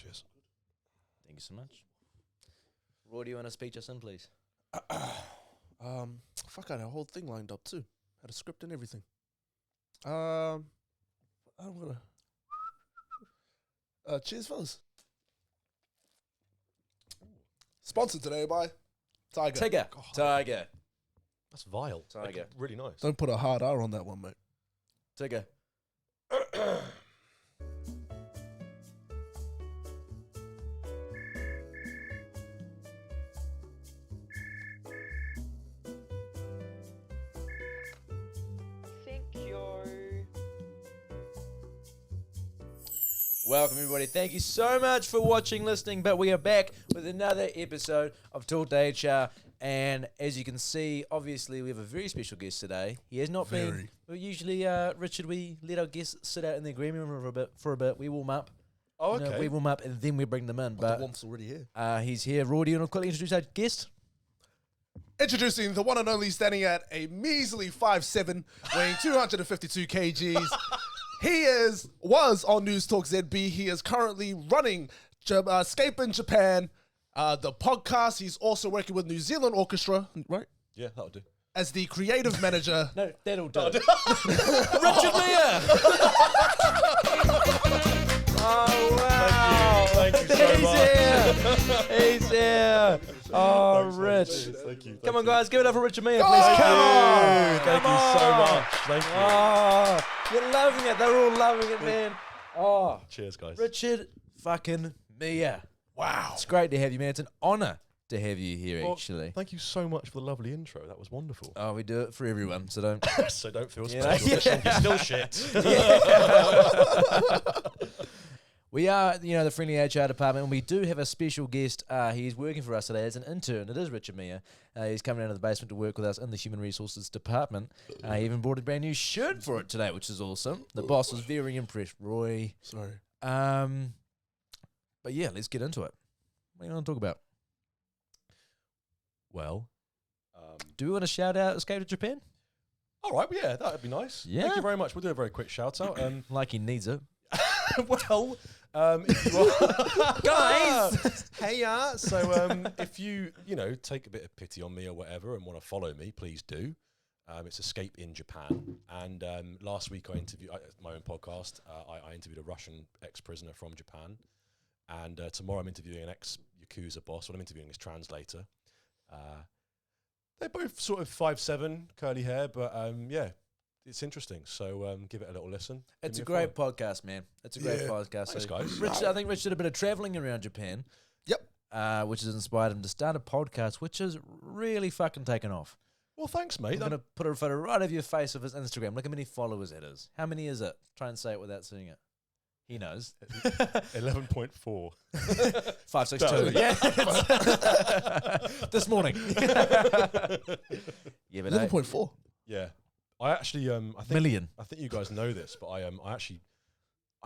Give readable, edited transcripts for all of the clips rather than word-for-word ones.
Cheers. Thank you so much. Roy, do you want to speak us in, please? Fuck, I had a whole thing lined up too. Had a script and everything. I'm gonna. Cheers, fellas. Sponsored today by Tiger. Tiger. Tiger. That's vile. Tiger. Like, really nice. Don't put a hard R on that one, mate. Tiger. Welcome, everybody. Thank you so much for watching, listening. But we are back with another episode of Talk to HR. And as you can see, obviously, we have a very special guest today. He has not been. Well, usually, Richard, we let our guests sit out in the green room for a bit. We warm up. Oh, okay. We warm up and then we bring them in. But the warmth's already here. He's here. Roy, do you want to quickly introduce our guest? Introducing the one and only, standing at a measly 5'7", weighing 252 kgs. He was on News Talk ZB. He is currently running Escape in Japan, the podcast. He's also working with New Zealand Orchestra, right? Yeah, that'll do. As the creative manager. No, that'll do. Richard Miah! Oh, wow. Thank you so much. He's here. Oh, Rich. Thank you. Come on, guys. Give it up for Richard Miah, please. Thank Come on. Thank you so much. Thank you. Oh, you're loving it. They're all loving it, man. Oh, Cheers, guys. Richard fucking Miah. Wow. It's great to have you, man. It's an honour to have you here, Well, actually. Thank you so much for the lovely intro. That was wonderful. Oh, we do it for everyone, so don't. So don't feel Yeah. special. You're still shit. We are, the friendly HR department, and we do have a special guest. He's working for us today as an intern. It is Richard Miah. He's coming down to the basement to work with us in the human resources department. He even brought a brand new shirt for it today, which is awesome. The boss was very impressed, Roy. Sorry. But yeah, let's get into it. What do you want to talk about? Well, Do we want to shout out Escape to Japan? all right. Well, yeah, that'd be nice. Yeah. Thank you very much. We'll do a very quick shout out. Like he needs it. Well, if you are Guys! hey, so if you take a bit of pity on me or whatever and want to follow me, please do. It's Escape in Japan, and last week I interviewed my own podcast. I interviewed a Russian ex-prisoner from Japan, and tomorrow I'm interviewing an ex-Yakuza boss. What I'm interviewing is translator. They're both sort of 5'7", curly hair, but yeah. It's interesting, so give it a little listen. It's a great podcast, man. It's a great podcast. Thanks, guys. I think Rich did a bit of traveling around Japan. Yep. Which has inspired him to start a podcast, which has really fucking taken off. Well, thanks, mate. I'm going to put a photo right of your face of his Instagram. Look how many followers it is. How many is it? Try and say it without seeing it. He knows. 11.4. 562. Yeah. This morning. Yeah, but 11.4. Yeah. I actually, I think million. I think you guys know this, but I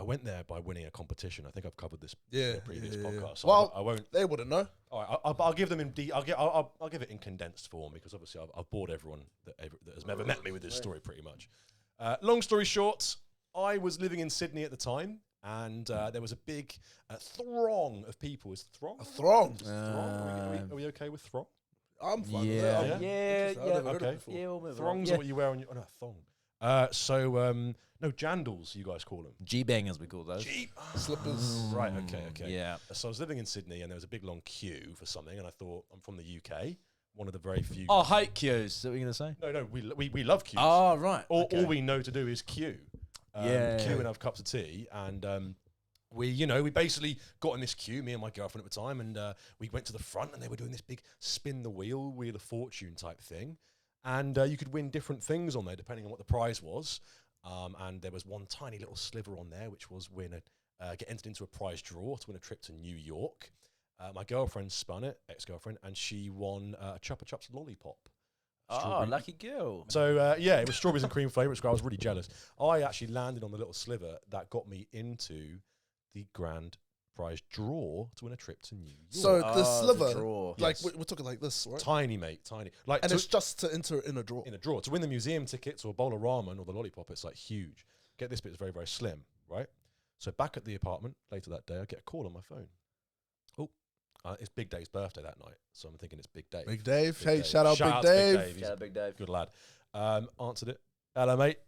went there by winning a competition. I think I've covered this in a previous podcast. So Well, I won't. They wouldn't know. All right, I'll give them in. I'll give it in condensed form because obviously I've bored everyone that has ever met me with this story pretty much. Long story short, I was living in Sydney at the time, and there was a big throng of people. Is throng? A throng. Are we okay with throng? I'm fine Yeah. with that. Yeah. I've never heard Okay. it before. Yeah, we'll move on. Throngs Yeah. are what you wear on your thong. No, jandals, you guys call them. G-bangers, we call those. Slippers. Right, okay. Yeah. So I was living in Sydney and there was a big long queue for something, and I thought, I'm from the UK, one of the very few. Oh, hate queues. Is that what you're going to say? No, we love queues. Oh, right. All we know to do is queue. Yeah. Queue and have cups of tea, and we basically got in this queue, me and my girlfriend at the time, and we went to the front, and they were doing this big spin the wheel of fortune type thing, and you could win different things on there depending on what the prize was. And there was one tiny little sliver on there, which was get entered into a prize draw to win a trip to New York. My girlfriend spun it, ex-girlfriend, and she won a Chupa Chups lollipop. Oh, lucky girl. So, it was strawberries and cream flavour. I was really jealous. I actually landed on the little sliver that got me into the grand prize draw to win a trip to New York. So the sliver, draw. like Yes. we're talking like this, right? Tiny, mate, tiny. Like, And it's just to enter in a draw. in a draw. To win the museum tickets or a bowl of ramen or the lollipop, it's like huge. Get this bit, it's very, very slim, right? So back at the apartment later that day, I get a call on my phone. Oh, it's Big Dave's birthday that night, so I'm thinking it's Big Dave. Big Dave. Big Hey, Dave. shout out Big Dave. He's Shout out Big Dave. good lad. Answered it. Hello, mate.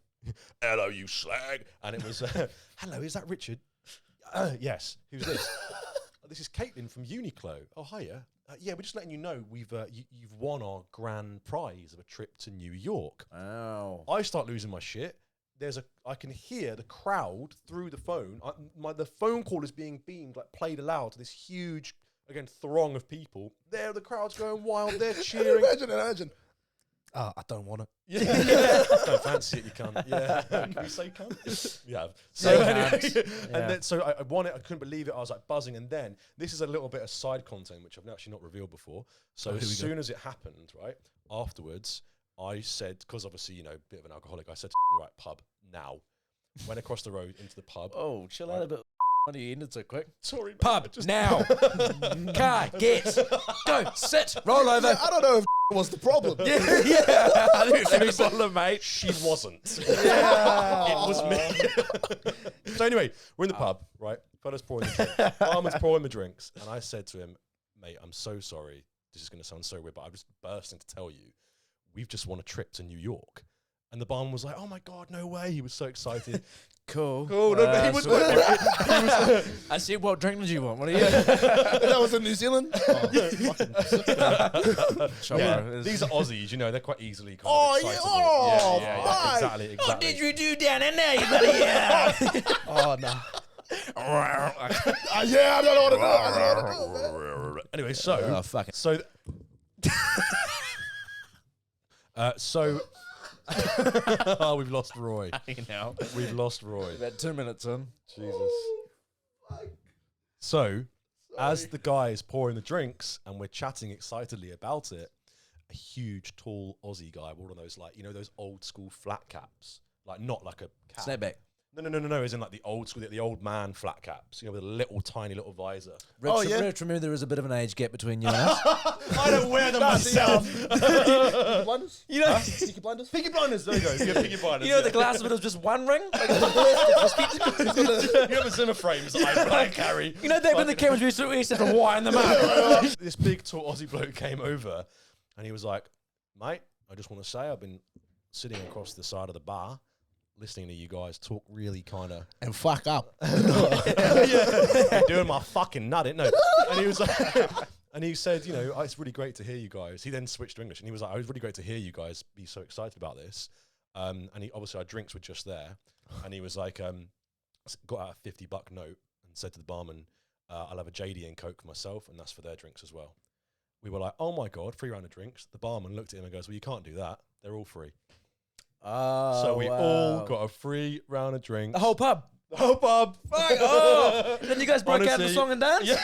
Hello, you slag. And it was, hello, is that Richard? Yes. Who's this? This is Caitlin from Uniqlo. Oh, hiya. Yeah, we're just letting you know you've won our grand prize of a trip to New York. Wow. I start losing my shit. I can hear the crowd through the phone. The phone call is being beamed, like played aloud to this huge, again, throng of people. There, the crowd's going wild. They're cheering. Imagine. I don't want it. Yeah. Don't fancy it, you can't. Yeah. Can we say cunt? Yeah. So anyway, and then so I won it. I couldn't believe it. I was like buzzing. And then this is a little bit of side content which I've actually not revealed before. So as soon as it happened, right afterwards, I said, because obviously a bit of an alcoholic, I said, right, pub now. Went across the road into the pub. Oh, chill out a bit. Why do you end it so quick? Sorry, mate, Pub now. Car, get, go, sit, roll over. Yeah, I don't know if was the problem. Yeah. I think it's a problem, mate. She wasn't. Yeah. It was me. So anyway, we're in the pub, right? Fella's pouring the drinks. Barman's pouring the drinks. And I said to him, mate, I'm so sorry. This is going to sound so weird, but I'm just bursting to tell you, we've just won a trip to New York. And the barman was like, oh my God, no way. He was so excited. Cool. No, but he was I said, what drink did you want? What are you? That was in New Zealand. These are Aussies, they're quite easily kind Oh, of yeah, excitable. oh, exactly. What did you do down in there, you bloody Oh no. Yeah, I don't know what to do. Man. Anyway, so Oh, fuck it. So oh, we've lost Roy. Now. We've lost Roy. About 2 minutes in. Jesus. So, as the guy is pouring the drinks and we're chatting excitedly about it, a huge, tall Aussie guy, one of those those old school flat caps, not like a cap. Snapback. No, as in like the old school, the old man flat caps, with a little tiny little visor. Rich, Rich, remember there is a bit of an age gap between you and us. I don't wear them myself. Peaky Blinders? Peaky Blinders? Peaky Blinders, there you go. Yeah, Peaky Blinders. The glass of it was just one ring? You have cinema frames that I carry. That when the cameras we used to have to wind them up. This big tall Aussie bloke came over and he was like, mate, I just want to say I've been sitting across the side of the bar listening to you guys talk really kind of... And fuck up. Yeah. Doing my fucking nut, no. And he was like... And he said, it's really great to hear you guys. He then switched to English and he was like, it was really great to hear you guys be so excited about this. And obviously our drinks were just there. And he was like, got out a $50 note and said to the barman, I'll have a JD and Coke for myself and that's for their drinks as well. We were like, oh my God, free round of drinks. The barman looked at him and goes, well, you can't do that. They're all free. Oh, So we all got a free round of drinks. The whole pub. The whole pub. Fuck. Oh. Then you guys broke out the song and dance? Yeah.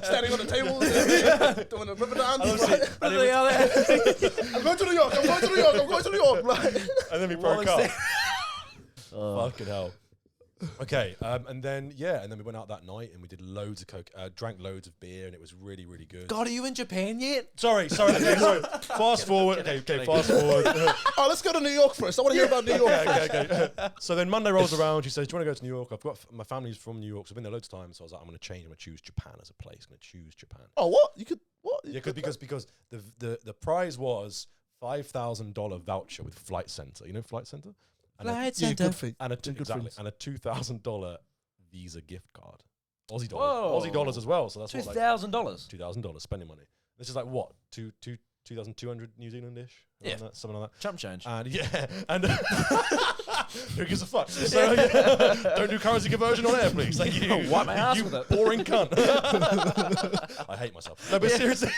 Standing on the tables, doing a river dance. I'm going to New York. I'm going to New York. I'm going to New York. And then we broke up. Fucking hell. Okay, and then we went out that night and we did loads of coke, drank loads of beer, and it was really, really good. God, are you in Japan yet? Sorry. Okay, sorry. Fast forward. Okay, fast forward. Oh, let's go to New York first. I want to hear about New York. Okay. So then Monday rolls around. She says, "Do you want to go to New York?" I've got my family's from New York, so I've been there loads of times. So I was like, "I'm going to change. I'm going to choose Japan as a place. I'm going to choose Japan." Oh, what? You could what? Yeah, because the prize was $5,000 voucher with Flight Center. You know Flight Center? Flight Yeah, Center. good for And a exactly. and a $2,000 Visa gift card, Aussie Whoa. dollars, Aussie dollars as well. So that's what, like, $2,000. $2,000 spending money. This is like what 2,200 New Zealandish, Yeah. something like that. Chump change. And and who gives a fuck? So don't do currency conversion on air, please. Thank you. Wipe my ass you with it. boring cunt. I hate myself. No, but seriously.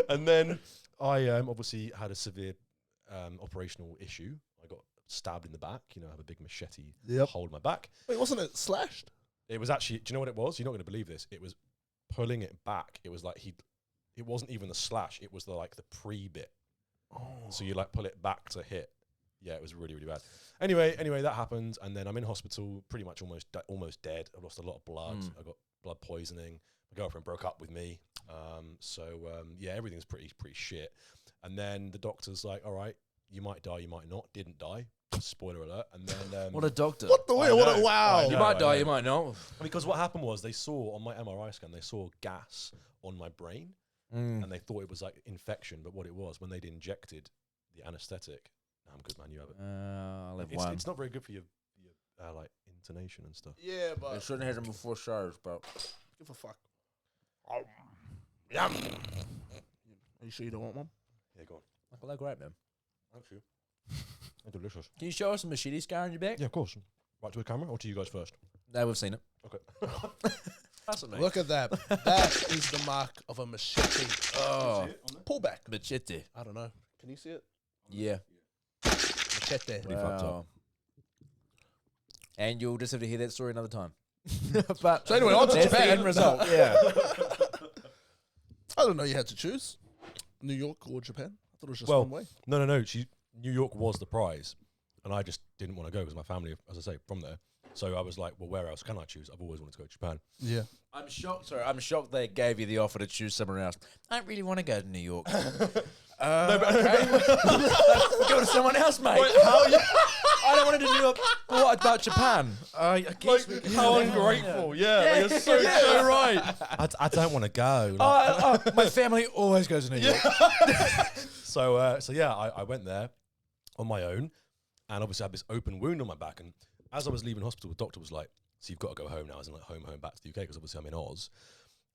And then I obviously had a severe operational issue. I got stabbed in the back. I have a big machete hole in my back. Wait, wasn't it slashed? It was actually, do you know what it was? You're not going to believe this. It was pulling it back. It was like it wasn't even the slash. It was the pre-bit. Oh. So you pull it back to hit. Yeah, it was really, really bad. Anyway, that happened. And then I'm in hospital, pretty much almost dead. I've lost a lot of blood. I got blood poisoning. My girlfriend broke up with me. So everything's pretty shit. And then the doctor's like, all right, you might die, you might not. Didn't die. Spoiler alert. And then What a doctor. What the way? What a wow. You might die, you might not. Because what happened was they saw on my MRI scan, they saw gas on my brain, and they thought it was like infection. But what it was, when they'd injected the anaesthetic, I'm good, man. You have it. I'll have one. It's not very good for your like intonation and stuff. Yeah, I but shouldn't have had him before shows, but give a fuck. Yum. Are you sure you don't want one? Yeah, go on. well, they're great, man. Thank you. They're delicious. Can you show us a machete scar on your back? Yeah, of course. Right to the camera or to you guys first? No, we've seen it. Okay. That's what Look at that. That is the mark of a machete. Oh, Pull back. machete. I don't know. Can you see it? Yeah. Machete. Pretty fucked up. And you'll just have to hear that story another time. But So anyway, on to that's Japan. the end result. Yeah. I don't know you had to choose New York or Japan. I thought it was just Well, one way. No. New York was the prize, and I just didn't want to go because my family, as I say, from there. So I was like, well, where else can I choose? I've always wanted to go to Japan. Yeah. I'm shocked. Sorry, I'm shocked they gave you the offer to choose somewhere else. I don't really want to go to New York. No, but go to someone else, mate. I don't want to do New York. But what about Japan? I guess we can How do that. ungrateful! Yeah, you're so right. I don't want to go. My family always goes to New York. So yeah, I went there on my own, and obviously I had this open wound on my back. And as I was leaving hospital, the doctor was like, "So you've got to go home now." As in like home back to the UK because obviously I'm in Oz.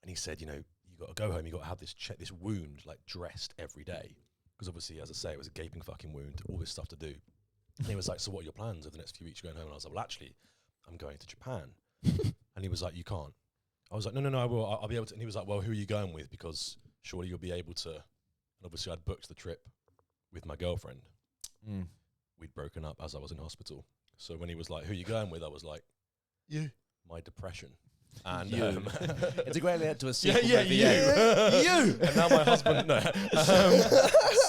And he said, you know, you got to go home. You got to have this wound like dressed every day because obviously, as I say, it was a gaping fucking wound. All this stuff to do. And he was like, "So what are your plans over the next few weeks? You're going home?" And I was like, "Well, actually, I'm going to Japan." And he was like, "You can't." I was like, "No, I will. I'll be able to." And he was like, "Well, who are you going with? Because surely you'll be able to." And obviously, I'd booked the trip with my girlfriend. We'd broken up as I was in hospital. So when he was like, "Who are you going with?" I was like, You. "My depression." And It's a great lead to a sequel. yeah, movie, you. And now my husband. No.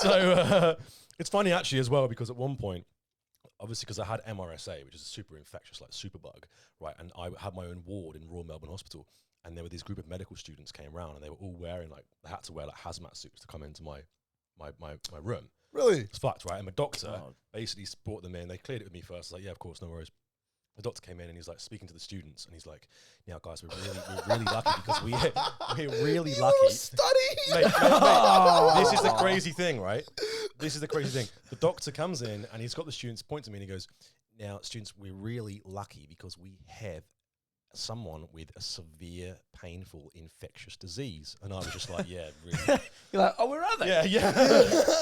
So it's funny actually as well because at one point, obviously because I had MRSA, which is a super infectious like superbug, right? And I had my own ward in Royal Melbourne Hospital, and there were this group of medical students came around, and they were all wearing like they had to wear like hazmat suits to come into my room. Really? It's fucked, right? And my doctor basically brought them in. They cleared it with me first. I was like, yeah, of course, no worries. The doctor came in and he's like speaking to the students, and he's like, "Now, guys, we're really lucky because we're really lucky." Study. Mate, this is the crazy thing, right? This is the crazy thing. The doctor comes in and he's got the students point to me and he goes, "Now, students, we're really lucky because we have someone with a severe, painful, infectious disease." And I was just like, "Yeah, really." You're like, "Oh, where are they?" Yeah.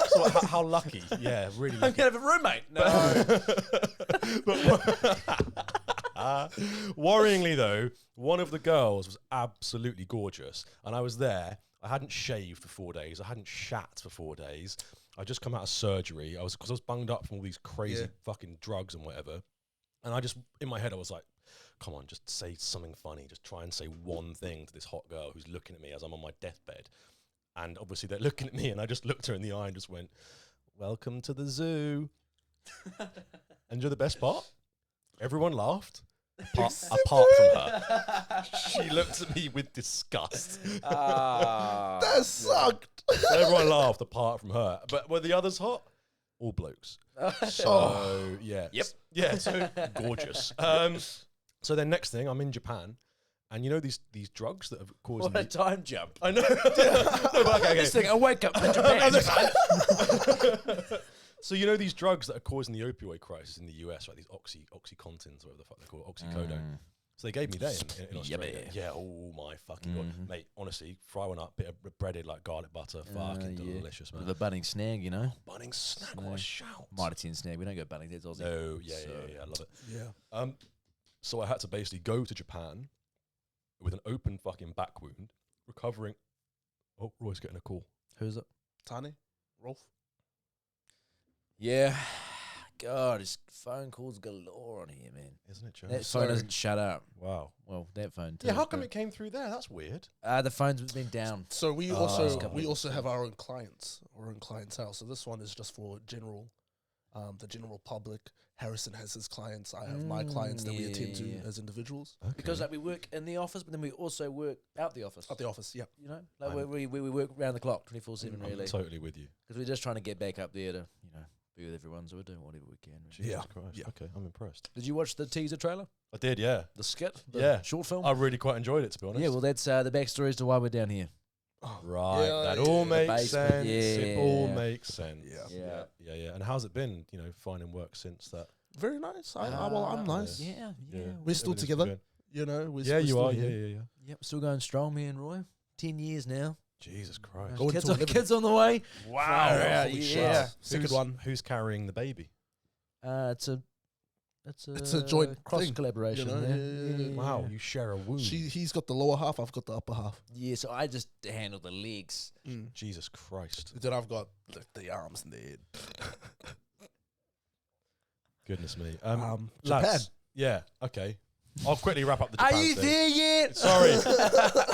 So how lucky? Yeah, really I'm lucky. gonna have a roommate. Worryingly though, one of the girls was absolutely gorgeous, and I was there. I hadn't shaved for 4 days. I hadn't shat for 4 days. I just come out of surgery. I was bunged up from all these crazy fucking drugs and whatever. And I just in my head I was like, "Come on, just say something funny. Just try and say one thing to this hot girl who's looking at me as I'm on my deathbed." And obviously they're looking at me, and I just looked her in the eye and just went, "Welcome to the zoo." And you're the best part? Everyone laughed, apart from her. She looked at me with disgust. That sucked. So everyone laughed apart from her. But were the others hot? All blokes. So, yeah. Yep. Yeah, so gorgeous. So then next thing, I'm in Japan. And you know these drugs that have caused What a time jump. I know. No, but okay. This thing, I wake up in Japan. So you know these drugs that are causing the opioid crisis in the US, right? These OxyContins, whatever the fuck they call it, oxycodone. So they gave me that in Australia. Yeah, oh my fucking god. Mate, honestly, fry one up, bit of breaded like garlic butter, fucking delicious, man. The budding snag, you know. Bunnings snack, what a shout. Mighty Tin snag. We don't go budding, that's Aussie. No, yeah, I love it. Yeah. So I had to basically go to Japan with an open fucking back wound, recovering. Oh, Roy's getting a call. Who's it? Tani? Rolf? Yeah. God, his phone calls galore on here, man. Isn't it, Joe? That phone doesn't shut up. Wow. Well, that phone too. Yeah, how come it came through there? That's weird. The phone's been down. So we we also have our own clients, our own clientele. So this one is just for the general public. Harrison has his clients. I have my clients that we attend to as individuals. Okay. Because like we work in the office, but then we also work out the office. At the office, yeah. You know, like we work around the clock, 24/7, I'm really. totally with you. Because we're just trying to get back up there to, you know, be with everyone, so we're doing whatever we can. Really. Jesus Christ. Yeah. Okay, I'm impressed. Did you watch the teaser trailer? I did, yeah. The skit? The Yeah. short film? I really quite enjoyed it, to be honest. Yeah, well, that's the backstory as to why we're down here. Right, Yeah, that yeah. all The makes basement, sense. It all yeah. makes sense. Yeah. Yeah. And how's it been, finding work since that? Very nice. I'm nice. Yeah. We're still Everything's together. good. We're Yeah, we're you still are. here. Yeah. Yep, still going strong, me and Roy. 10 years now. Jesus Christ. Going Kids to on, 11. kids on the way. Wow. Yeah, Holy yeah. shit. Second Who's- one. Who's carrying the baby? It's a joint cross thing, collaboration. you know? Yeah. Yeah. Wow, you share a womb. He's got the lower half. I've got the upper half. Yeah, so I just handle the legs. Jesus Christ. Then I've got the arms and the head. Goodness me. Japan. Lads, yeah, okay. I'll quickly wrap up the Japan Are you thing. there yet? Sorry.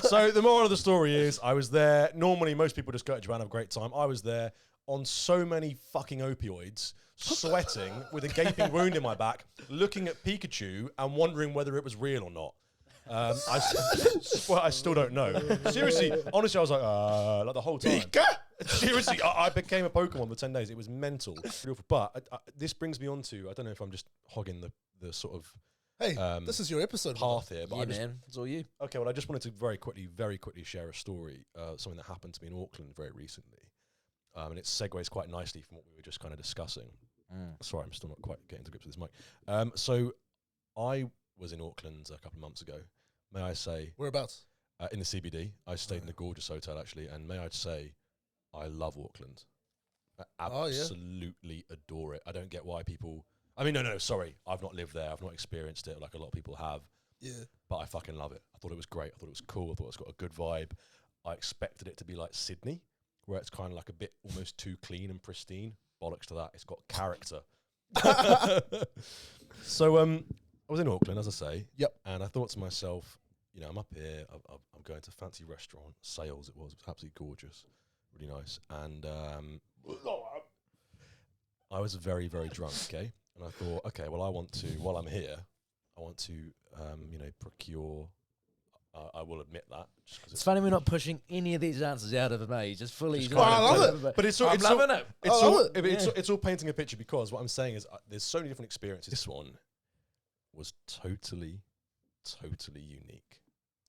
So the moral of the story is I was there. Normally, most people just go to Japan, have a great time. I was there on so many fucking opioids, sweating with a gaping wound in my back, looking at Pikachu and wondering whether it was real or not. I still don't know. Seriously, honestly, I was like the whole time. Seriously, I became a Pokemon for 10 days. It was mental. But this brings me on to, I don't know if I'm just hogging the sort of Hey, this is your episode. path here, but Yeah, I just, man. It's all you. okay, well, I just wanted to very quickly share a story, something that happened to me in Auckland very recently. And it segues quite nicely from what we were just kind of discussing. Sorry, I'm still not quite getting to grips with this mic. So I was in Auckland a couple of months ago. May I say, Whereabouts? in the CBD. I stayed in a gorgeous hotel, actually, and may I say, I love Auckland. I absolutely adore it. I don't get why people... I mean, no, sorry. I've not lived there. I've not experienced it like a lot of people have. Yeah. But I fucking love it. I thought it was great. I thought it was cool. I thought it's got a good vibe. I expected it to be like Sydney, where it's kind of like a bit almost too clean and pristine. Bollocks to that. It's got character. So I was in Auckland, as I say. Yep. And I thought to myself, I'm up here. I'm going to a fancy restaurant. Sales it was. It was absolutely gorgeous. Really nice. And I was very, very drunk, okay? And I thought, okay, well, while I'm here, I want to, procure... I will admit that. It's funny we're not pushing any of these answers out of him, eh? He's just fully... Just just kind of- I love it. But it's all, I'm it's all, loving it. it's all painting a picture, because what I'm saying is there's so many different experiences. This one was totally unique.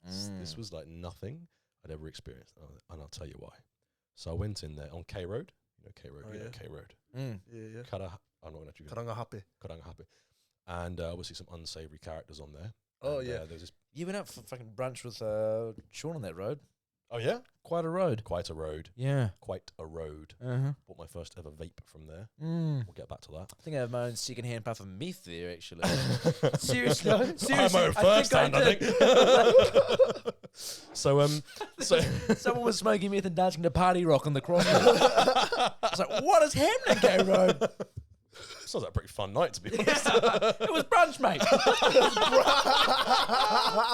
This was like nothing I'd ever experienced, and I'll tell you why. So I went in there on K Road. K Road, Oh, yeah. K Road. Yeah. I'm not going to Karanga happy. Happy. And obviously some unsavoury characters on there. Oh, And, yeah. There's this. You went out for fucking brunch with Sean on that road. Oh yeah, Quite a road. quite a road. Yeah. Quite a road. Uh-huh. Bought my first ever vape from there. Mm. We'll get back to that. I think I have my own second-hand puff of meth there, actually. Seriously? I have my own first hand, I think. So Someone was smoking meth and dancing to party rock on the crossroads. I was like, what is happening, K Road? sounds like a pretty fun night, to be honest. It was brunch, mate.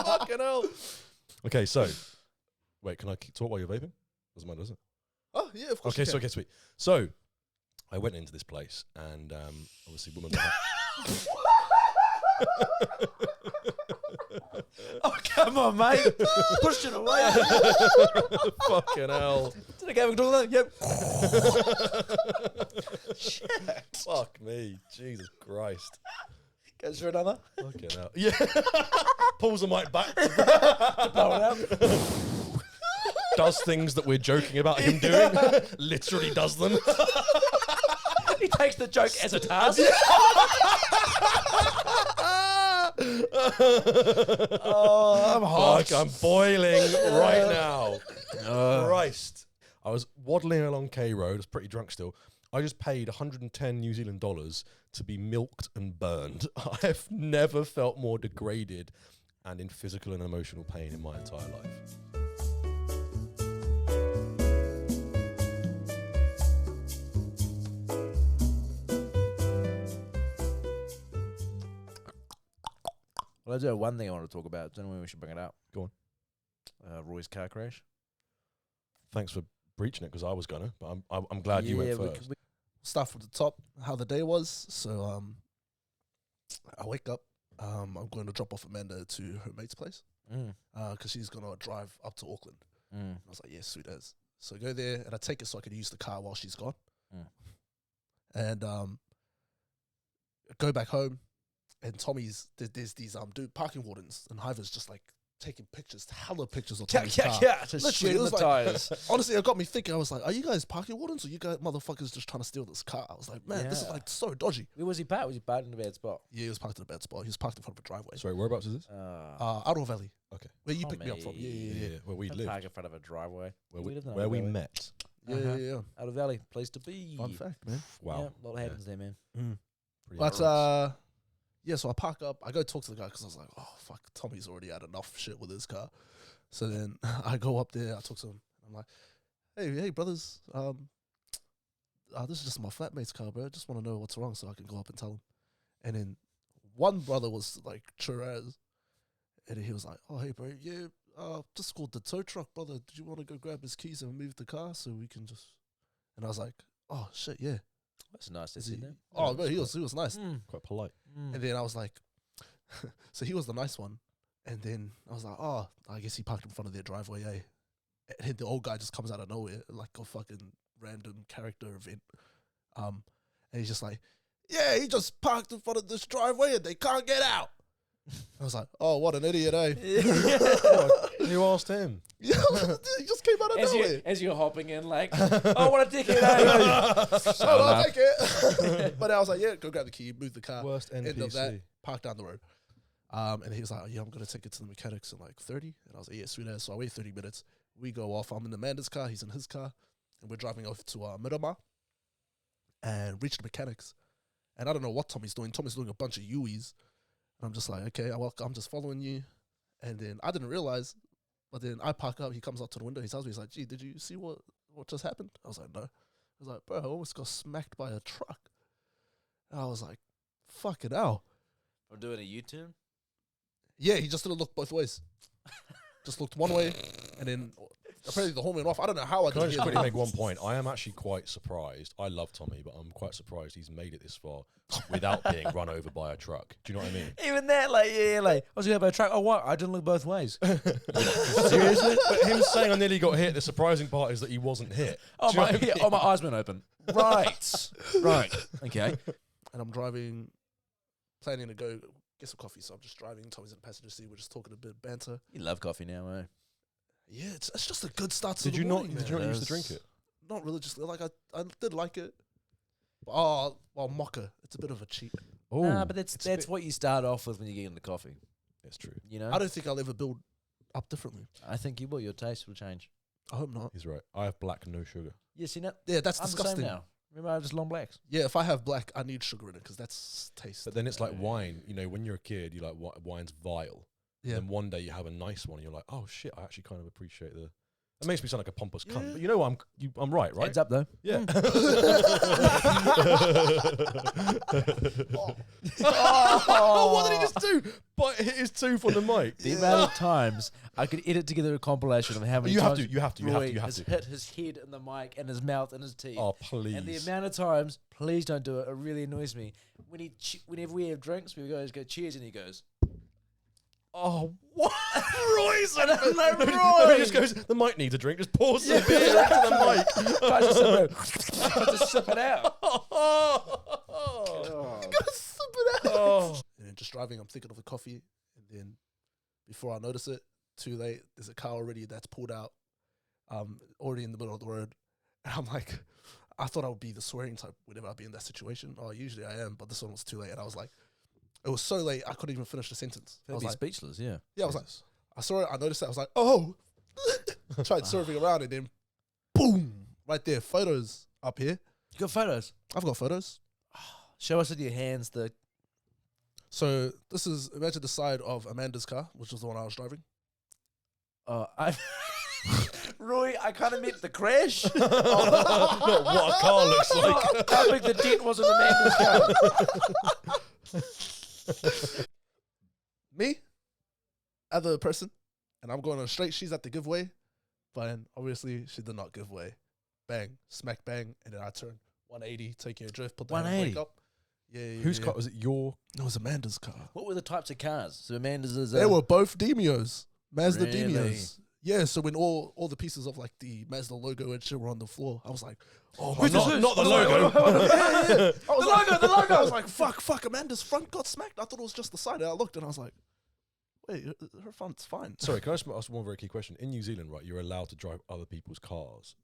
Fucking hell. Okay, so wait, can I talk while you're vaping? Doesn't matter, does it? Oh, yeah, of course. Okay, so okay, sweet. So I went into this place, and obviously, woman. Oh, come on, mate. Pushed it away. Fucking hell. Did I go and do that? Yep. Shit. Fuck me. Jesus Christ. Goes for another. Fucking hell. Yeah. Pulls the mic back. Blow it out. Does things that we're joking about him doing. Literally does them. He takes the joke as a task. Oh, I'm hot. Fuck, I'm boiling right now. Christ. I was waddling along K Road. I was pretty drunk still. I just paid 110 New Zealand dollars to be milked and burned. I've never felt more degraded and in physical and emotional pain in my entire life. Well, I do have one thing I want to talk about. Don't know when we should bring it up. Go on. Roy's car crash. Thanks for breaching it, because I was gonna, but I'm glad you went first. Start from the top, how the day was. So I wake up. I'm going to drop off Amanda to her mate's place because she's going to drive up to Auckland. I was like, yes, sweet as. So I go there and I take it so I can use the car while she's gone. and go back home, and Tommy's there's these parking wardens, and Hiver's just like taking pictures, hella pictures of Tommy's car. Just Literally, shooting it was the like- tires. Honestly, it got me thinking. I was like, "Are you guys parking wardens, or you guys motherfuckers just trying to steal this car?" I was like, "Man, this is Yeah. like so dodgy." Where was he parked? Was he parked in a bad spot? Yeah, he was parked in a bad spot. He was parked in front of a driveway. Sorry, whereabouts is this? Outer Valley. Okay. Where you picked me up from. Yeah. Where we Don't live. park in front of a driveway. Where We we, live in where Outer we Valley. met. Yeah. Outer Valley, place to be. Fun fact, man. Wow. Yeah, a lot happens there, man. Pretty But intense. yeah, so I park up. I go talk to the guy because I was like, "Oh fuck, Tommy's already had enough shit with his car." So then I go up there. I talk to him. I'm like, "Hey, brothers. This is just my flatmate's car, bro. Just want to know what's wrong so I can go up and tell him." And then one brother was like true as, and he was like, "Oh hey, bro, yeah, just called the tow truck, brother. Did you want to go grab his keys and move the car so we can just?" And I was like, "Oh shit, yeah." That's nice. Is Isn't he- it? Oh, bro, he was nice. Quite polite. And then I was like, so he was the nice one. And then I was like, oh, I guess he parked in front of their driveway, eh? And the old guy just comes out of nowhere, like a fucking random character event. And he's just like, yeah, he just parked in front of this driveway and they can't get out. I was like, oh, what an idiot, eh? Who asked him? Yeah, he just came out of nowhere. As you're hopping in, like, oh, what a dickhead! Eh? Oh, I'll take it. But I was like, yeah, go grab the key, move the car. Worst End of that, NPC. park down the road. And he was like, yeah, I'm going to take it to the mechanics in like 30. And I was like, yeah, sweet ass. So I wait 30 minutes. We go off. I'm in Amanda's car. He's in his car. And we're driving off to Miramar and reach the mechanics. And I don't know what Tommy's doing. Tommy's doing a bunch of Uis. And I'm just like, okay, I'm just following you. And then I didn't realize, but then I park up. He comes up to the window. He tells me, he's like, gee, did you see what just happened? I was like, no. I was like, bro, I almost got smacked by a truck. And I was like, fucking hell. I'm doing a U-turn. Yeah, he just didn't look both ways. Just looked one way, and then apparently the horn went off. I don't know how I Can I did just it. quickly make one point? I am actually quite surprised. I love Tommy, but I'm quite surprised he's made it this far without being run over by a truck. Do you know what I mean? Even that, like, I was going to by a truck. Oh, what? I didn't look both ways. Seriously? But him saying I nearly got hit, the surprising part is that he wasn't hit. Oh, Do you know my, what I mean? yeah, oh, my eyes went open. Right. Right. Okay. And I'm driving, planning to go get some coffee. So I'm just driving. Tommy's in the passenger seat. We're just talking a bit of banter. You love coffee now, eh? Yeah, it's just a good start to Did the you morning, not? Did man. you not used to drink it? Not religiously. Like I did like it. Well, mocha. It's a bit of a cheat. Oh, Nah, but that's what you start off with when you get into coffee. that's true. You know? I don't think I'll ever build up differently. I think you will. Your taste will change. I hope not. He's right. I have black, no sugar. Yeah, see, now, Yeah, that's I'm the disgusting. same now. Remember, I have just long blacks. Yeah, if I have black, I need sugar in it because that's taste. But then it's like wine. You know, when you're a kid, you like wine's vile. Yeah. And one day you have a nice one, and you're like, oh shit, I actually kind of appreciate the. That makes me sound like a pompous cunt, Yeah. but you know what? I'm right, right? Heads up, though. Yeah. Oh. What did he just do? But hit his tooth on the mic. The amount of times I could edit together a compilation of how many You have times to, you have to, you have to, you have has to. hit his head in the mic and his mouth and his teeth. Oh, please. And the amount of times, please don't do it. It really annoys me. When whenever we have drinks, we go cheers, and he goes, Oh, what? Roy's I don't know, He Roy. just goes, the mic needs a drink, just pours some beer into the mic. Tries to just sip it out. Oh. Gotta sip it out. Oh. And then just driving, I'm thinking of the coffee, and then before I notice it, too late. There's a car already that's pulled out, already in the middle of the road, and I'm like, I thought I would be the swearing type whenever I'd be in that situation. Oh, usually I am, but this one was too late, and I was like, it was so late I couldn't even finish the sentence. I I'd was be like, speechless, yeah. yeah, I was like, I saw it, I noticed it, I was like, oh, tried swerving around, and then boom, right there, photos up here. You got photos? I've got photos. Show us with your hands the... So this is, imagine the side of Amanda's car, which was the one I was driving. Roy, I kind of meant the crash. Not what a car looks like. How big the dent was in the man's car. Me, other person, and I'm going on straight. She's at the giveaway, but then obviously she did not give way. Bang, smack, bang, and then I turn 180, taking a drift, put the handbrake 180? up. Yeah. Whose car? Was it your? No, it was Amanda's car. What were the types of cars? So Amanda's is... They were both Demios, Mazda Really? Demios. Yeah, so when all the pieces of like the Mazda logo and shit were on the floor, I was like, oh my Wait, god. not the logo. The logo. I was like, fuck, Amanda's front got smacked. I thought it was just the side. And I looked and I was like, wait, her front's fine. Sorry, can I just ask one very key question? In New Zealand, right, you're allowed to drive other people's cars,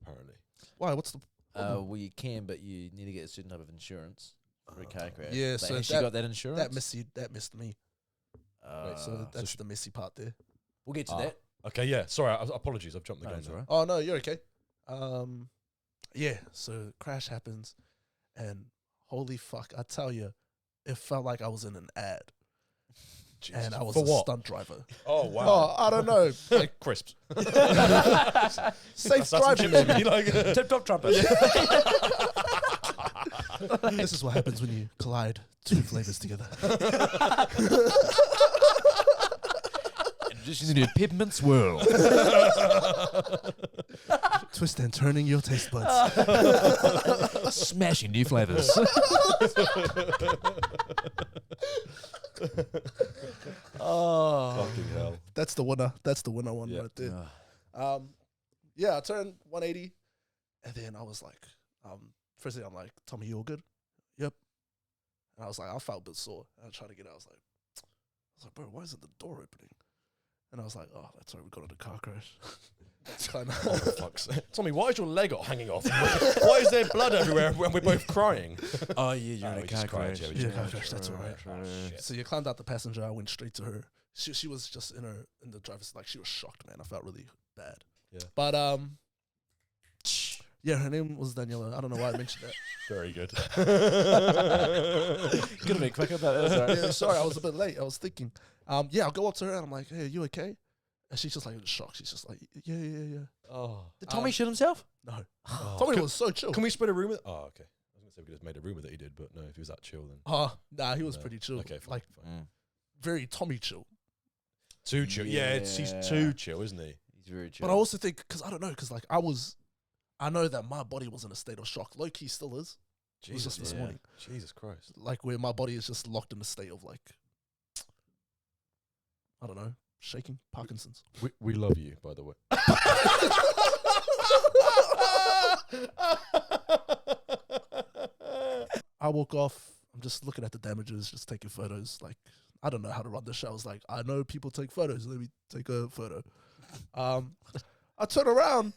apparently. Why? What's the Well, you can, but you need to get a certain type of insurance for a car crash. yeah, But so has she that- got that insurance? that missed me. Wait, So that's the messy part there. we'll get to that. Okay, yeah. Sorry, apologies. I've jumped the No, gun. that's there. all right. Oh no, you're okay. Yeah, so crash happens, and holy fuck, I tell you, it felt like I was in an ad, Jesus. and I was For a what? stunt driver. Oh, wow. Oh, I don't know, like Crisps. safe That's some driving. chips to maybe. me, like, Tip top trumpet. This is what happens when you collide two flavors together. Introducing the peppermint swirl. Twist and turning your taste buds. Smashing new flavors. Oh, fucking hell. that's the winner. That's the winner one Yeah. right there. Yeah, I turned 180, and then I was like, firstly, I'm like, Tommy, you all good? Yep. And I was like, I felt a bit sore. And I tried to get out. I was like, bro, why isn't the door opening? And I was like, oh, that's right, we got in a car crash. It's kind Oh, of. for fuck's sake. Tommy, why is your leg hanging off? Why is there blood everywhere when we're both crying? Oh, yeah, you're Oh, in a we car just cried, crash. yeah, we Yeah, just car cried. crash, that's all right. Oh, shit. So you climbed out the passenger. I went straight to her. She was just in the driver's, like, she was shocked, man. I felt really bad. Yeah. But yeah, her name was Daniela. I don't know why I mentioned that. Very good. Could have been quicker, but that's all right. Yeah, sorry, I was a bit late. I was thinking. Yeah, I'll go up to her and I'm like, hey, are you okay? And she's just like in shock. She's just like, yeah. Oh. Did Tommy shit himself? No. Oh. Tommy was so chill. Can we spread a rumor? Oh, okay. I was going to say we just made a rumor that he did, but no, if he was that chill, then. Nah, he was No. pretty chill. Okay, fine. Like, fine. very Tommy chill. Too chill. Yeah, he's Yeah. too chill, isn't he? He's very chill. But I also think, because I don't know, because like I know that my body was in a state of shock. Low key still is. It was just this yeah. morning. Jesus Christ. Like where my body is just locked in a state of like, I don't know, shaking, Parkinson's. We love you, by the way. I walk off. I'm just looking at the damages, just taking photos. Like, I don't know how to run the show. I was like, I know people take photos. Let me take a photo. I turn around,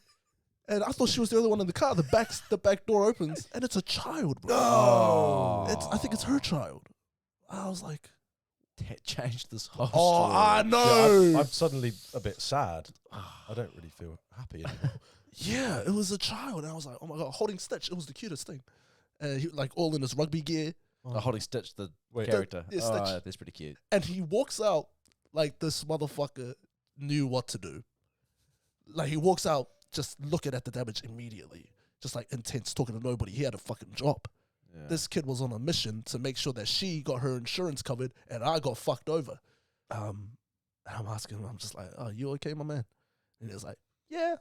and I thought she was the only one in the car. The back door opens, and it's a child, bro. Oh. I think it's her child. I was like, That changed this whole oh, story. I Yeah, know. I'm suddenly a bit sad. I don't really feel happy anymore. Yeah, it was a child. And I was like, oh my God, holding Stitch. It was the cutest thing. And he like all in his rugby gear. Holding Stitch, the Wait. character. Yeah, Oh, Stitch. that's pretty cute. And he walks out like this motherfucker knew what to do. Like he walks out just looking at the damage immediately. Just like intense, talking to nobody. He had a fucking job. Yeah. This kid was on a mission to make sure that she got her insurance covered and I got fucked over. And I'm asking him, I'm just like, oh, you okay, my man? And he's like, yeah.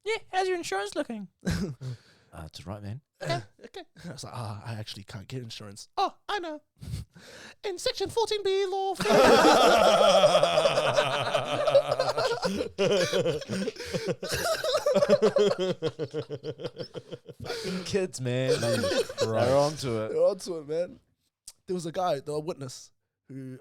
Yeah, how's your insurance looking? It's right, man. Okay. I was like, I actually can't get insurance. Oh, I know. In section 14B law. Kids, man. Right. They're onto it. They're onto it, man. There was a guy, a witness, who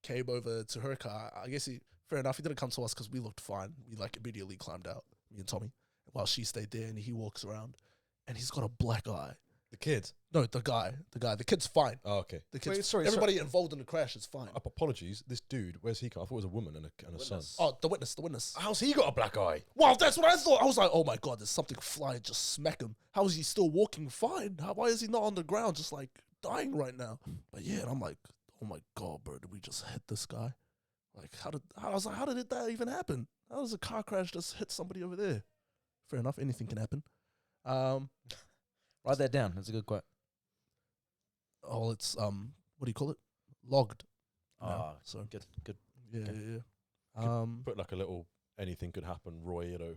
came over to her car. I guess fair enough, he didn't come to us because we looked fine. We like immediately climbed out, me and Tommy, while she stayed there, and he walks around, and he's got a black eye. The kid. No, the guy. The kid's fine. Oh, okay. The kid's Wait, sorry. everybody involved in the crash is fine. Apologies. This dude, where's he come? I thought it was a woman and a son. Oh, the witness. How's he got a black eye? Wow, that's what I thought. I was like, oh my God, there's something flying, just smack him. How is he still walking fine? Why is he not on the ground just like dying right now? But yeah, and I'm like, oh my God, bro, did we just hit this guy? Like, how did that even happen? How does a car crash just hit somebody over there? Fair enough, anything can happen. Write that down. That's a good quote. Oh, it's what do you call it? Logged. Oh, now, so good. yeah, okay. yeah. Put like a little anything could happen, Roy, you know.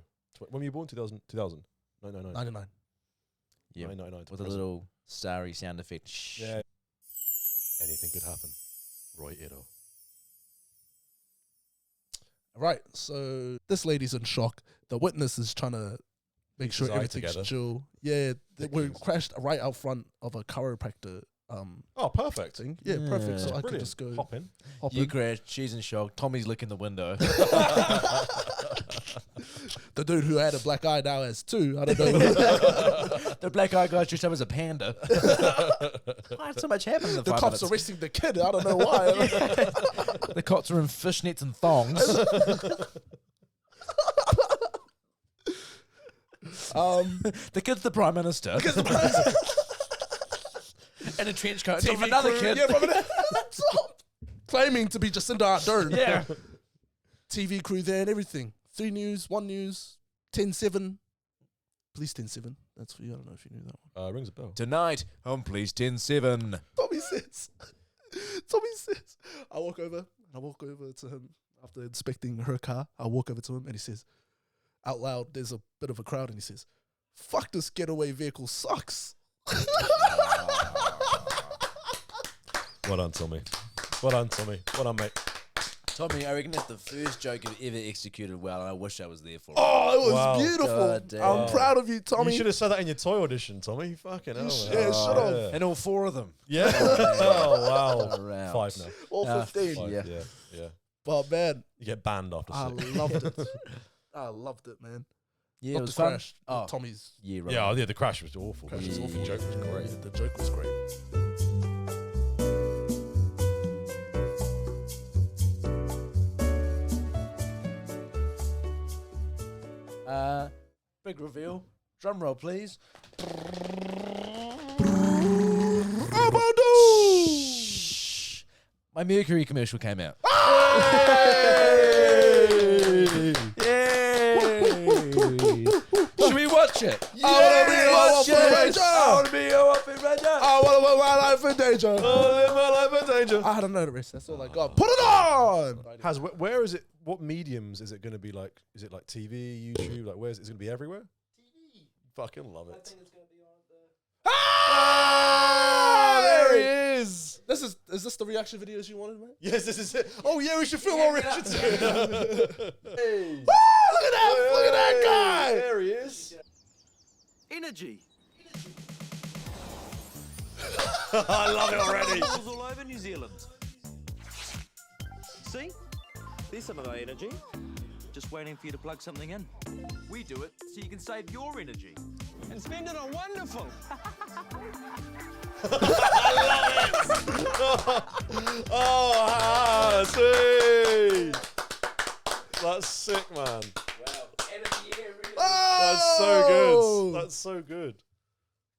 When were you born? 2000? No. 99. Yeah. 1999 to With a present. little starry sound effect. Shh. Yeah. Anything could happen. Roy Ito. Right, so this lady's in shock. The witness is trying to make sure his eye everything's together. chill. Yeah, we crashed right out front of a chiropractor Oh, perfect. thing. Yeah, perfect. So I could Brilliant. just go Hop in. hop You in. crashed. She's in shock. Tommy's licking the window. The dude who had a black eye now has two. I don't know. The black eye guy dressed up as a panda. Why did so much happen in the The 5 cops minutes? arresting the kid. I don't know why. The cops are in fishnets and thongs. The kid's the prime minister. And a trench coat. TV From another crew, kid. yeah, from another- claiming to be Jacinda Ardern. Yeah. TV crew there and everything. 3 News, 1 News, 10-7. Police 10-7. That's for you. I don't know if you knew that one. Rings a bell. Tonight on Police 10-7. Tommy says, I walk over to him after inspecting her car. I walk over to him and he says, out loud, there's a bit of a crowd, and he says, fuck, this getaway vehicle sucks. Well done, Tommy. Well done, Tommy. Well done, mate. Tommy, I reckon that's the first joke you've ever executed well, and I wish I was there for it. Oh, it was Wow. beautiful. God damn. I'm proud of you, Tommy. You should have said that in your toy audition, Tommy. Fucking hell. Man. should have. And all 4 of them. Yeah. Oh, wow. Around. 5 now. All 15. 5, Yeah. yeah. But man, You get banned after I 6. loved it. I loved it, man. Yeah, Not it was the fun. crash. Oh, Tommy's yeah, right. Yeah, the crash was awful. crash was The awful. joke was great. The joke was great. Big reveal. Drum roll, please. My Mercury commercial came out. Yay! Should we watch it? I wanna be a Waffle Ranger. I want to be a Waffle Ranger. I want to put my life in danger. Oh, my life in danger. I don't know the rest. That's all I got. Put it on. Where is it? What mediums is it going to be like? Is it like TV, YouTube? Like, where is it? Is it going to be everywhere? TV. Fucking love it. Ah, there he is. Is this the reaction videos you wanted, man? Yes, this is it. Oh yeah, we should film on Richard. Hey. Look at that! Look at that guy! There he is. Energy. I love it already. All over New Zealand. See? There's some of our energy. Just waiting for you to plug something in. We do it so you can save your energy. And spend it on wonderful. Oh, see. That's sick, man. That's so good. That's so good.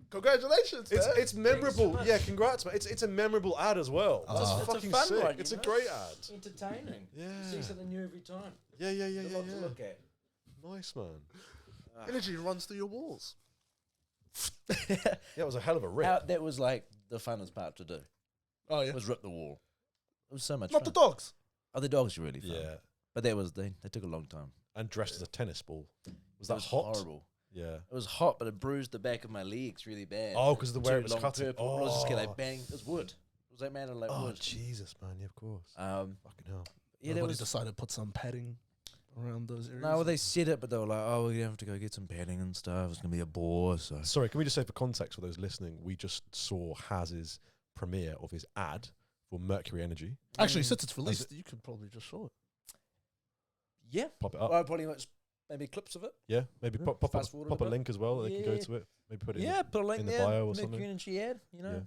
Congratulations, man. It's memorable. Yeah, congrats, man. It's a memorable ad as well. That's It's a fucking fun sick. one, It's you a know? great ad. Entertaining. Yeah. See something new every time. Yeah. A lot to look at. Nice, man. Energy runs through your walls. Yeah, it was a hell of a rip. That was like the funnest part to do. Oh, yeah. Was rip the wall. It was so much Not fun. the dogs. Oh, the dogs were really fun. Yeah. But that was they took a long time. And dressed as a tennis ball. Was It that hot? horrible. Yeah. It was hot, but it bruised the back of my legs really bad. Oh, 'cause the way Too it was long cutting. purple. It was just Oh. like bang. It was wood. It was like made of like Oh, wood. Jesus, man. Yeah, of course. Um, Fucking hell. yeah, there Nobody was. decided to put some padding around those areas. No, well, they said it, but they were like, "Oh, we're gonna have to go get some padding and stuff. It's gonna be a bore." So Sorry, can we just say for context for those listening, we just saw Haz's premiere of his ad for Mercury Energy. Actually, since it's released, you could probably just show it. yeah, Pop it up. well, probably much maybe clips of it. Yeah, maybe pop Fast forward a a bit. link as well. They can go Yeah. to it. Maybe put it Yeah, put a link in the there. bio or Mercury something. Energy ad. You know, Yeah.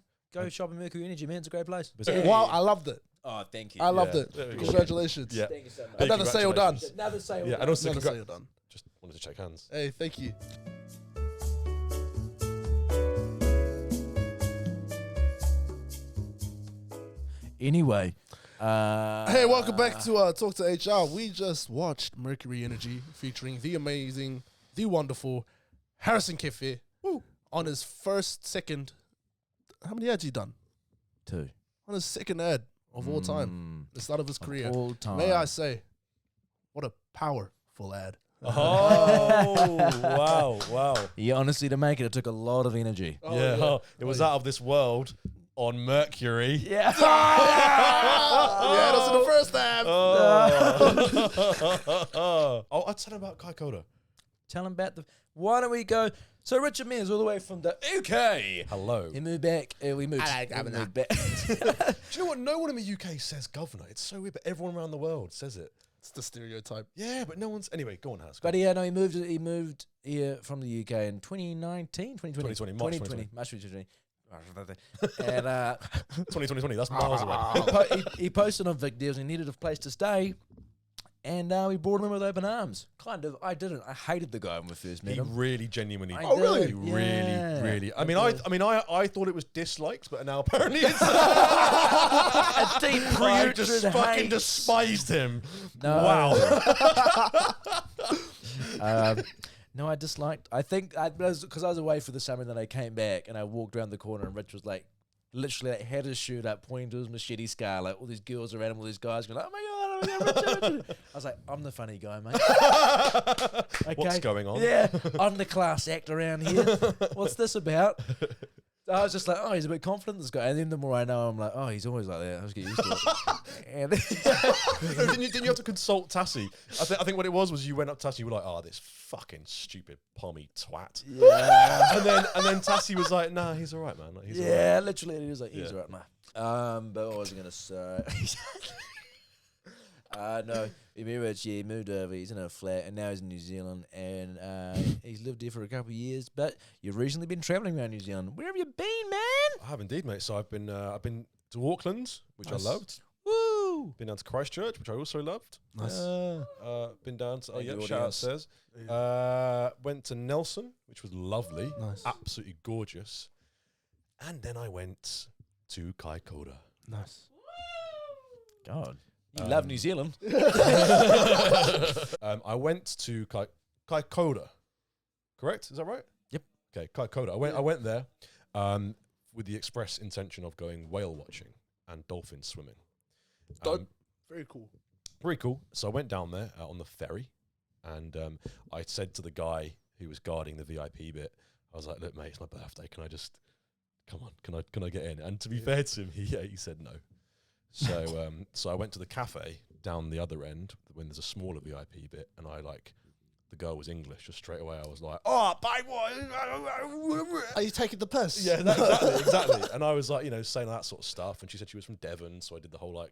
go shop at Mercury Energy, man. It's a great place. But it's- Wow, I loved it. Oh, thank you. I loved Yeah. it. There we go. Congratulations. Yeah. Thank you so much. Big Another sale done. congratulations. Another sale. Yeah, done. and also Another sale done. just wanted to shake hands. Hey, thank you. Anyway, Hey, welcome back to Talk to HR. We just watched Mercury Energy featuring the amazing, the wonderful Harrison Kefe on his second. How many ads he done? 2 On his second ad of all time, the start of his career. all time. May I say, what a powerful ad. Oh, wow. Yeah, honestly, to make it, it took a lot of energy. Yeah, it was out of this world on Mercury. Yeah. Yeah, that's in the first half. Oh, I'll tell him about Kai Koda. Tell him about the. Why don't we go? So Richard Miah is all the way from the UK. Hello. He moved back. We moved. I like we governor. moved back. Do you know what? No one in the UK says governor. It's so weird, but everyone around the world says it. It's the stereotype. Yeah, but no one's... Anyway, go on, House. But yeah, no, he moved here from the UK in 2019, 2020. 2020, March 2020. And 2020, that's miles away. he posted on Vic Deals he needed a place to stay. And we brought him in with open arms. Kind of. I didn't. I hated the guy when we first met He him. really genuinely... I Oh, really? did, He yeah. really... I mean, I thought it was disliked, but now apparently it's... A deep I just putrid fucking hate. despised him. No. Wow. No, I disliked. I think because I was away for the summer, and then I came back and I walked around the corner, and Rich was like, literally, like, had his shirt up, pointing to his machete scar, like all these girls around him, all these guys going, "Oh my god, Richard." I was like, "I'm the funny guy, mate." Okay. What's going on? Yeah, I'm the class act around here. What's this about? So I was just like, "Oh, he's a bit confident, this guy." And then the more I know, I'm like, "Oh, he's always like that. I just get used to it." And No, didn't you have to consult Tassie? I think what it was you went up to Tassie, you were like, "Oh, this fucking stupid pommy twat." yeah. and then Tassie was like, "Nah, he's all right, man. Like, he's all right." Yeah, literally, he was like, "He's Yeah. right, man." But what was I gonna say? No, he moved over. He's in a flat, and now he's in New Zealand, and he's lived here for a couple of years. But you've recently been travelling around New Zealand. Where have you been, man? I have indeed, mate. So I've been to Auckland, which Nice. I loved. Woo! Been down to Christchurch, which I also loved. Nice. Been down to Thank you, shout out audience. says. Went to Nelson, which was lovely, Nice. absolutely gorgeous. And then I went to Kai Koda. Nice. God, you love New Zealand. I went to Kai Koda. Correct? Is that right? Yep. Okay, Kai Koda. I went there with the express intention of going whale watching and dolphin swimming. Dope. Very cool. Very cool. So I went down there on the ferry, and I said to the guy who was guarding the VIP bit, I was like, "Look, mate, it's my birthday. Can I just come on? Can I get in?" And to be fair to him, he said no. So so I went to the cafe down the other end when there's a smaller VIP bit, and the girl was English. Just straight away, I was like, "Oh, bye, Are you taking the piss? yeah, exactly." And I was like, saying that sort of stuff. And she said she was from Devon, so I did the whole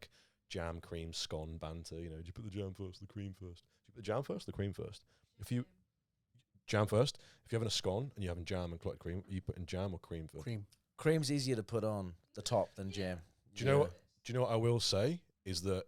jam, cream, scone banter. Do you put the jam first, the cream first? Do you put the jam first, the cream first? If you jam first, if you're having a scone and you're having jam and clotted cream, are you putting jam or cream first? Cream. Cream's easier to put on the top than jam. Do you know what? Do you know what I will say is that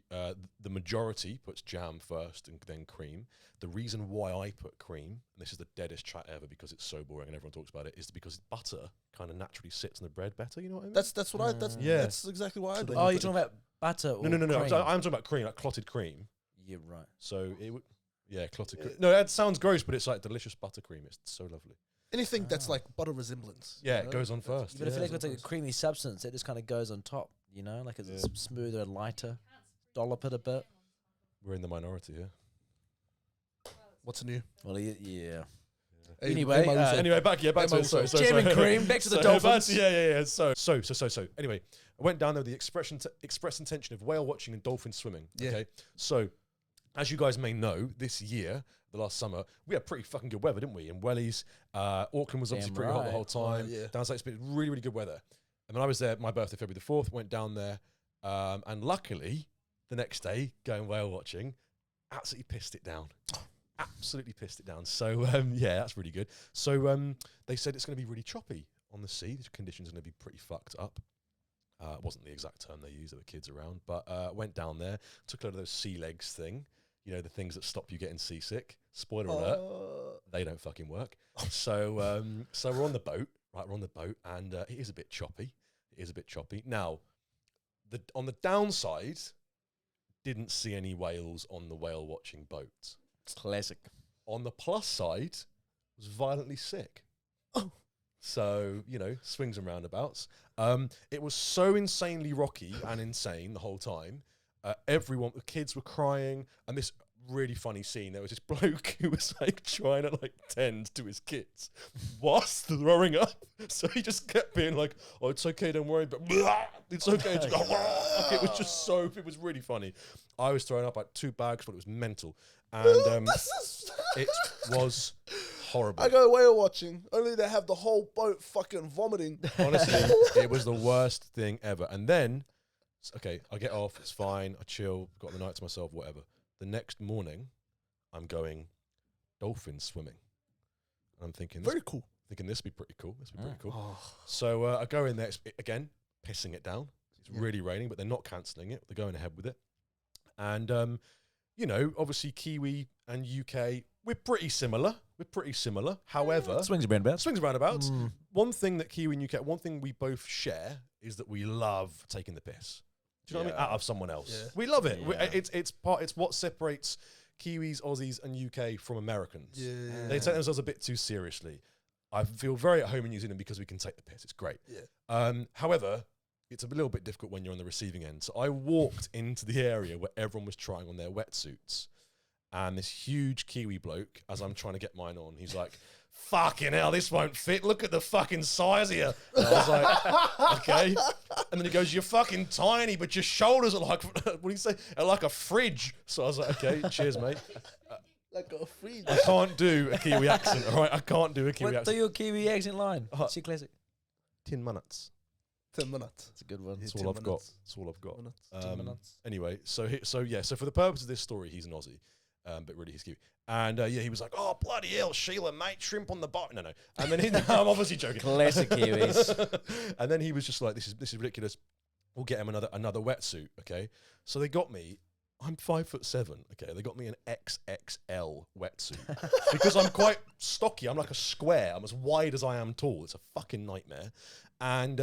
the majority puts jam first and then cream. The reason why I put cream, and this is the deadest chat ever because it's so boring and everyone talks about it, is because butter kind of naturally sits in the bread better. You know what I mean? That's what I. That's Yeah. That's exactly what I do. Oh, you're talking about butter or no. cream? I'm talking about cream, like clotted cream. Yeah, right. So it would, yeah, clotted cream. No, that sounds gross, but it's like delicious buttercream. It's so lovely. Anything that's like butter resemblance. Yeah, you it know? goes on first. But I yeah. feel like it's like a creamy substance that just kind of goes on top, like it's Yeah. smoother, lighter, dollop it a bit. We're in the minority here. What's new? Well, yeah. Hey, Anyway, hey, Mo, Anyway, back to Jam and cream, back to the dolphins. Yeah. So. Anyway, I went down there with the express intention of whale watching and dolphin swimming. Yeah. Okay. So, as you guys may know, this year, the last summer, we had pretty fucking good weather, didn't we? In Wellies, Auckland was obviously Damn pretty hot the right. whole time. Yeah. Down south, it's been really, really good weather. And when I was there, my birthday, February the 4th, went down there, and luckily, the next day, going whale watching, absolutely pissed it down. Absolutely pissed it down. So, yeah, that's really good. So, they said it's going to be really choppy on the sea. The conditions are going to be pretty fucked up. It wasn't the exact term they used, there were kids around. But went down there, took a load of those sea legs thing. The things that stop you getting seasick. Spoiler alert, they don't fucking work. So we're on the boat, right? We're on the boat, and it is a bit choppy. Now, on the downside, didn't see any whales on the whale watching boat. Classic. On the plus side, was violently sick. So, swings and roundabouts. It was so insanely rocky and insane the whole time. The kids were crying, and this really funny scene. There was this bloke who was like trying to like tend to his kids whilst throwing up. So he just kept being like, "Oh, it's okay, don't worry," but it's okay. Just, like, it was just so. It was really funny. I was throwing up like 2 bags, but it was mental, and it was horrible. I go whale watching, only to have the whole boat fucking vomiting. Honestly, it was the worst thing ever. And then, okay, I get off, it's fine, I chill, got the night to myself, whatever. The next morning, I'm going dolphin swimming. And I'm thinking, Very cool. Thinking this would be pretty cool. This would be pretty cool. So I go in there, again, pissing it down. It's really raining, but they're not cancelling it. They're going ahead with it. And, you know, obviously Kiwi and UK, we're pretty similar. However, Swings and roundabouts. One thing that Kiwi and UK, one thing we both share is that we love taking the piss. Do you know what I mean? Out of someone else. Yeah. We love it. Yeah. It's what separates Kiwis, Aussies, and UK from Americans. Yeah. They take themselves a bit too seriously. I feel very at home in New Zealand because we can take the piss. It's great. Yeah. However, it's a little bit difficult when you're on the receiving end. So I walked into the area where everyone was trying on their wetsuits. And this huge Kiwi bloke, as I'm trying to get mine on, he's like, "Fucking hell, this won't fit. Look at the fucking size here." And I was like, okay. And then he goes, "You're fucking tiny, but your shoulders are like," what do you say? "Are like a fridge." So I was like, okay, cheers, mate. Like a fridge. I can't do a Kiwi accent, all right? I can't do a Kiwi What do accent. your Kiwi accent line? What's your classic? 10 minutes. 10 minutes. That's a good one. That's all I've got. That's all I've got. 10 minutes. Anyway, so for the purpose of this story, he's an Aussie. But really, he's Kiwi. And he was like, "Oh, bloody hell, Sheila, mate, shrimp on the bottom." No. And then I'm obviously joking. Classic Kiwis. And then he was just like, this is ridiculous. We'll get him another wetsuit, okay? So they got me. I'm 5'7", okay? They got me an XXL wetsuit because I'm quite stocky. I'm like a square. I'm as wide as I am tall. It's a fucking nightmare. And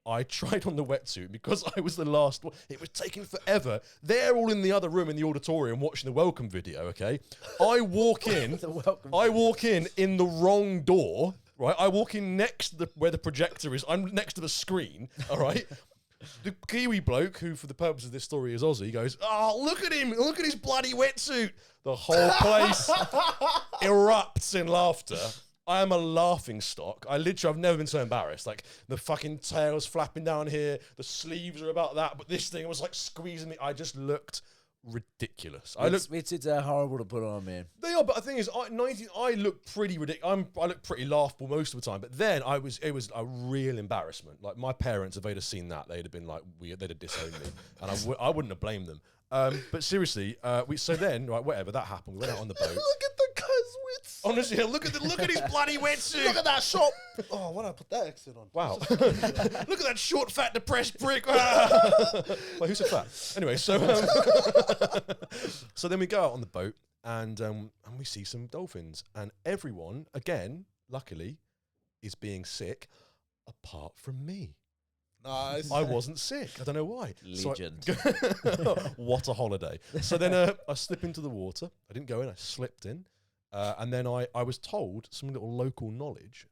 I tried on the wetsuit because I was the last one. It was taking forever. They're all in the other room in the auditorium watching the welcome video, okay? I walk in. I walk in the wrong door, right? I walk in next to where the projector is. I'm next to the screen, all right? The Kiwi bloke, who for the purpose of this story is Aussie, goes, "Oh, look at him. Look at his bloody wetsuit." The whole place erupts in laughter. I am a laughing stock. I've never been so embarrassed. Like, the fucking tail's flapping down here, the sleeves are about that, but this thing was like squeezing me. I just looked ridiculous. It's horrible to put on, man. They are, but the thing is, I look pretty ridiculous. I look pretty laughable most of the time, but then it was a real embarrassment. Like, my parents, if they'd have seen that, they'd have been like, they'd have disowned me, and I wouldn't have blamed them. But seriously, so then, right, whatever, that happened. We went out on the boat. Look at the guy's wits. Honestly, look at his bloody wetsuit. Look at that shop. Oh, why did I put that accent on? Wow. Look at that short, fat, depressed prick. Well, who's so fat? Anyway, so then we go out on the boat and we see some dolphins. And everyone, again, luckily, is being sick, apart from me. Nice. I wasn't sick. I don't know why. Legend. What a holiday. So then I slip into the water. I didn't go in. I slipped in. And then I was told some little local knowledge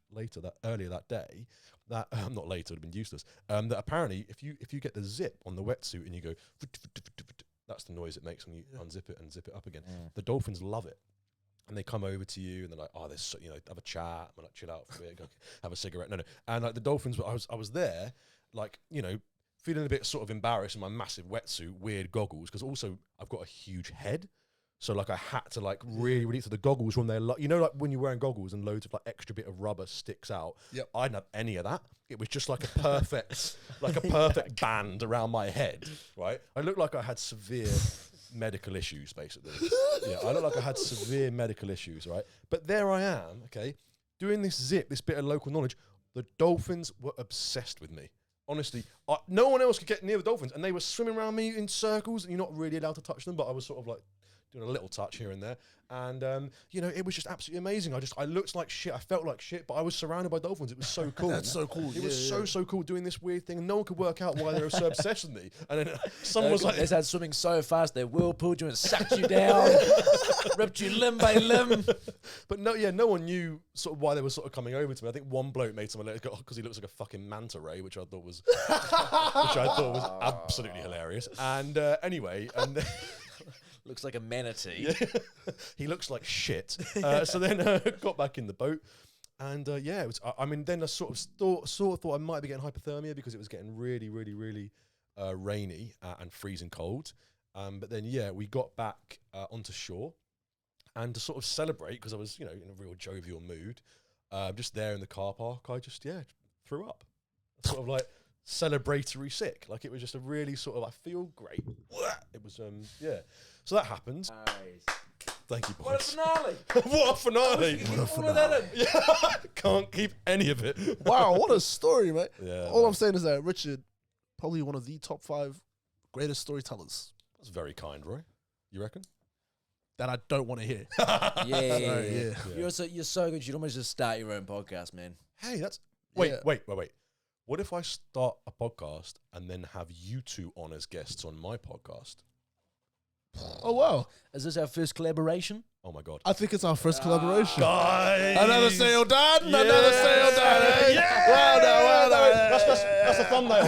earlier that day that not later, it would have been useless. That apparently if you get the zip on the wetsuit and you go, that's the noise it makes when you unzip it and zip it up again. The dolphins love it. And they come over to you and they're like, "Oh, there's have a chat, and like chill out for a bit, go have a cigarette." No. And like the dolphins, I was there, like, feeling a bit sort of embarrassed in my massive wetsuit, weird goggles, because also I've got a huge head. So like I had to like really, so the goggles when they're like, like when you're wearing goggles and loads of like extra bit of rubber sticks out. Yep. I didn't have any of that. It was just like a perfect, band around my head, right? I looked like I had severe medical issues, basically. Yeah, I looked like I had severe medical issues, right? But there I am, okay, doing this bit of local knowledge. The dolphins were obsessed with me. Honestly, no one else could get near the dolphins, and they were swimming around me in circles, and you're not really allowed to touch them, but I was sort of like doing a little touch here and there. And, it was just absolutely amazing. I looked like shit. I felt like shit, but I was surrounded by dolphins. It was so cool. That's so cool. It was so cool doing this weird thing, and no one could work out why they were so obsessed with me. And then someone was like... They started swimming so fast, they whirlpooled you and sucked you down, ripped you limb by limb. But no one knew sort of why they were sort of coming over to me. I think one bloke made someone let it go because he looks like a fucking manta ray, which I thought was absolutely hilarious. And anyway, and... Looks like a manatee. He looks like shit. So then got back in the boat. And it was. I mean, then I sort of thought I might be getting hypothermia because it was getting really, really, really rainy and freezing cold. But then, we got back onto shore, and to sort of celebrate, because I was, in a real jovial mood, just there in the car park, I just threw up, sort of like celebratory sick. Like it was just a really sort of I feel great. It was So that happened. Nice. Thank you, boys. What a finale! What a finale! You get all of that in. Can't keep any of it. Wow, what a story, mate. Yeah, All I'm saying is that Richard, probably one of the top 5 greatest storytellers That's very kind, Roy. You reckon? that I don't want to hear. Yeah. You're so good. You'd almost just start your own podcast, man. Hey, that's Yeah. wait. What if I start a podcast and then have you two on as guests on my podcast? Oh, wow. Is this our first collaboration? Oh my god. I think it's our first collaboration. Guys! Another sale done. Another sale done. Eh? Yeah! Well done. That's a thumbnail.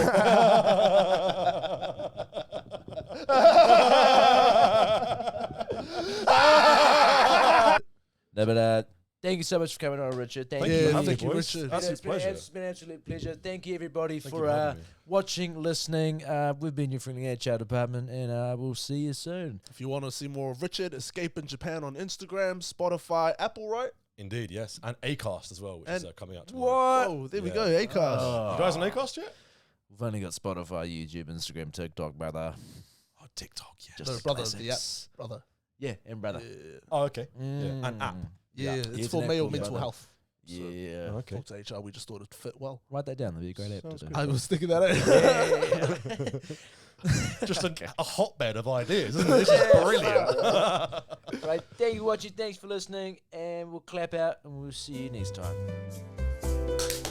No, but thank you so much for coming on, Richard. Thank you. Thank you, boys. Richard. Absolute It's been an absolute pleasure. Thank you, everybody, Thank you for for having me. watching, listening. We've been your friendly HR department, and we'll see you soon. If you want to see more of Richard, Escape in Japan on Instagram, Spotify, Apple, right? Indeed, yes. And Acast as well, which is coming out tomorrow. What? Oh, there we Yeah. go. Acast. You guys on Acast yet? We've only got Spotify, YouTube, Instagram, TikTok, brother. Oh, TikTok, yeah. Just No, the brother, classics. Brother. Yeah, and brother. Yeah, Oh, okay. Yeah. An app. yeah, Yeah, it's it's for an male Apple mental brother. health. So, Yeah. Okay. talk to HR, we just thought it'd fit well. Write that down. That'd be a great app Sounds to do. good. I was thinking that out. Just a hotbed of ideas, isn't it? This is brilliant. Right, thank you for watching. Thanks for listening. And we'll clap out and we'll see you next time.